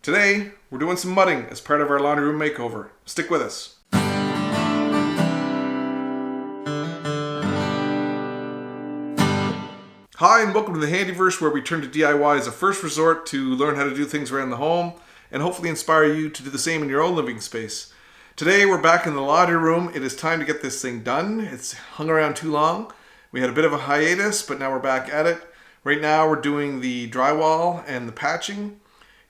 Today, we're doing some mudding as part of our laundry room makeover. Stick with us. Hi, and welcome to the Handyverse, where we turn to DIY as a first resort to learn how to do things around the home and hopefully inspire you to do the same in your own living space. Today, we're back in the laundry room. It is time to get this thing done. It's hung around too long. We had a bit of a hiatus, but now we're back at it. Right now, we're doing the drywall and the patching.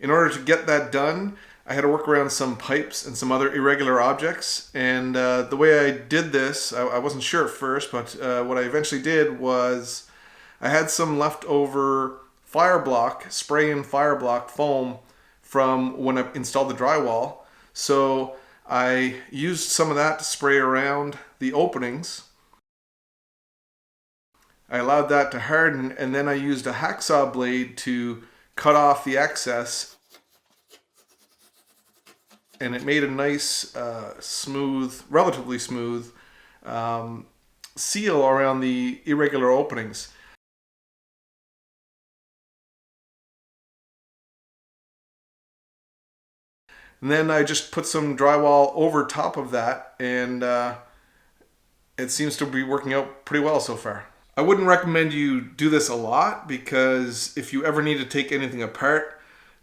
In order to get that done, I had to work around some pipes and some other irregular objects. And the way I did this, I wasn't sure at first, but what I eventually did was I had some leftover spray-in Fireblock foam from when I installed the drywall. So I used some of that to spray around the openings. I allowed that to harden, and then I used a hacksaw blade to cut off the excess, and it made a nice relatively smooth seal around the irregular openings. And then I just put some drywall over top of that, and it seems to be working out pretty well so far. I wouldn't recommend you do this a lot, because if you ever need to take anything apart,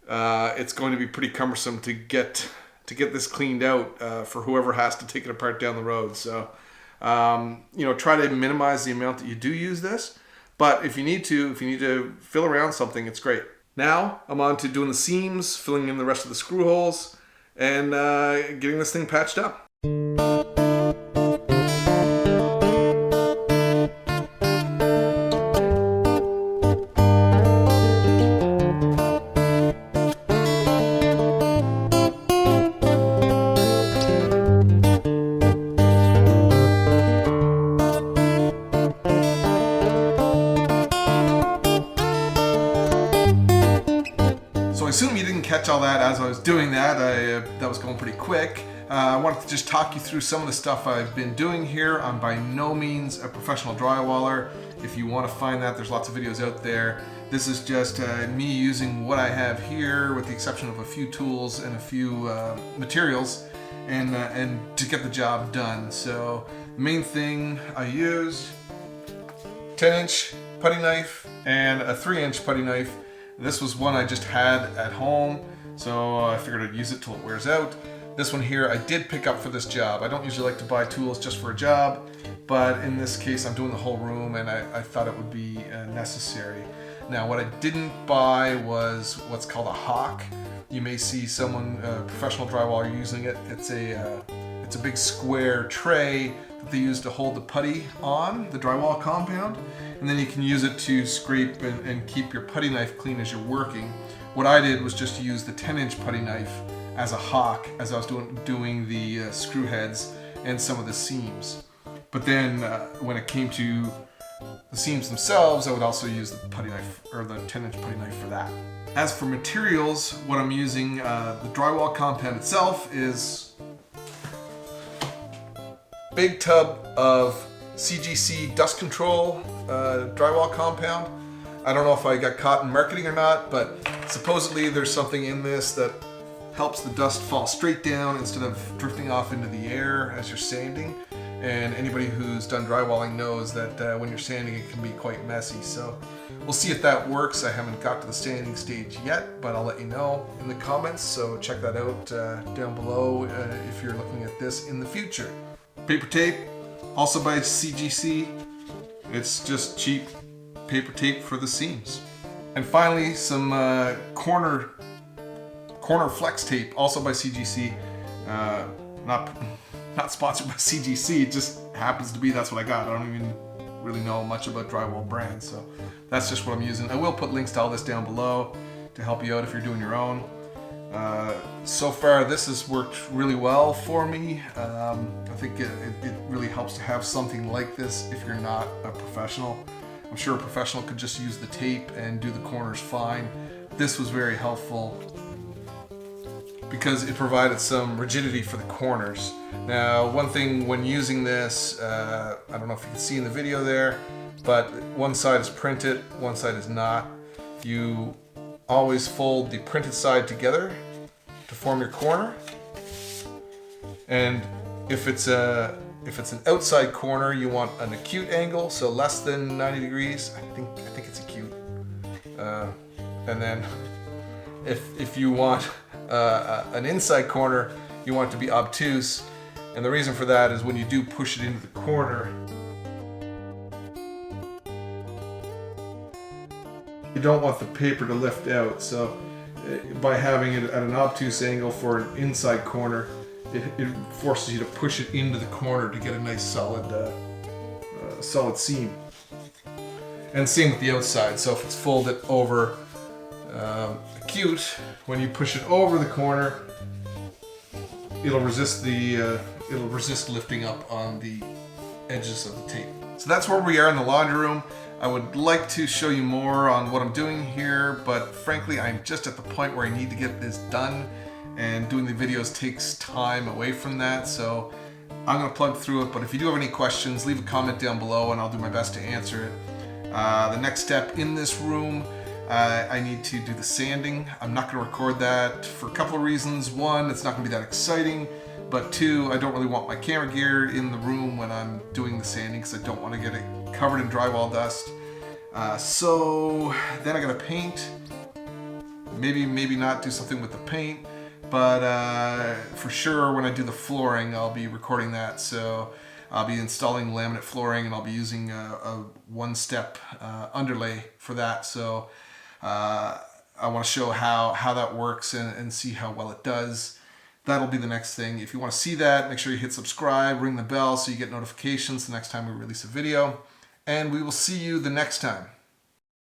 it's going to be pretty cumbersome to get this cleaned out for whoever has to take it apart down the road. So, try to minimize the amount that you do use this. But if you need to fill around something, it's great. Now I'm on to doing the seams, filling in the rest of the screw holes, and getting this thing patched up. So I assume you didn't catch all that as I was doing that. That was going pretty quick. I wanted to just talk you through some of the stuff I've been doing here. I'm by no means a professional drywaller. If you want to find that, there's lots of videos out there. This is just me using what I have here, with the exception of a few tools and a few materials, and to get the job done. So the main thing I used, 10-inch putty knife and a 3-inch putty knife. This was one I just had at home, so I figured I'd use it till it wears out. This one here I did pick up for this job. I don't usually like to buy tools just for a job, but in this case I'm doing the whole room, and I thought it would be necessary. Now, what I didn't buy was what's called a hock. You may see someone, professional drywaller, using it. It's a big square tray that they use to hold the putty on the drywall compound, and then you can use it to scrape and keep your putty knife clean as you're working. What I did was just use the 10-inch putty knife as a hock as I was doing the screw heads and some of the seams. But then when it came to the seams themselves, I would also use the putty knife, or the 10-inch putty knife, for that. As for materials, what I'm using, the drywall compound itself is a big tub of CGC dust control drywall compound. I don't know if I got caught in marketing or not, but supposedly there's something in this that helps the dust fall straight down instead of drifting off into the air as you're sanding. And anybody who's done drywalling knows that when you're sanding, it can be quite messy. So we'll see if that works. I haven't got to the sanding stage yet, but I'll let you know in the comments. So check that out down below if you're looking at this in the future. Paper tape, also by CGC. It's just cheap paper tape for the seams. And finally, some corner flex tape, also by CGC. Not sponsored by CGC, it just happens to be that's what I got. I don't even really know much about drywall brands, so that's just what I'm using. I will put links to all this down below to help you out if you're doing your own. So far this has worked really well for me. I think it really helps to have something like this if you're not a professional. I'm sure a professional could just use the tape and do the corners fine. This was very helpful because it provided some rigidity for the corners. Now, one thing when using this, I don't know if you can see in the video there, but one side is printed, one side is not. You always fold the printed side together to form your corner. And if it's an outside corner, you want an acute angle, so less than 90 degrees. I think it's acute. And then if you want an inside corner, you want it to be obtuse. And the reason for that is when you do push it into the corner, you don't want the paper to lift out. So by having it at an obtuse angle for an inside corner, it forces you to push it into the corner to get a nice solid seam. And same with the outside. So if it's folded over acute, when you push it over the corner, it'll resist lifting up on the edges of the tape. So that's where we are in the laundry room. I would like to show you more on what I'm doing here, but frankly, I'm just at the point where I need to get this done, and doing the videos takes time away from that, so I'm gonna plug through it. But if you do have any questions, leave a comment down below and I'll do my best to answer it. The next step in this room, I need to do the sanding. I'm not gonna record that for a couple of reasons. One, it's not gonna be that exciting, but two, I don't really want my camera gear in the room when I'm doing the sanding because I don't want to get it covered in drywall dust. So then I gotta paint. Maybe not do something with the paint, but for sure when I do the flooring, I'll be recording that. So I'll be installing laminate flooring, and I'll be using a one-step underlay for that. So I want to show how that works and see how well it does. That'll be the next thing. If you want to see that, make sure you hit subscribe, ring the bell so you get notifications the next time we release a video. And we will see you the next time.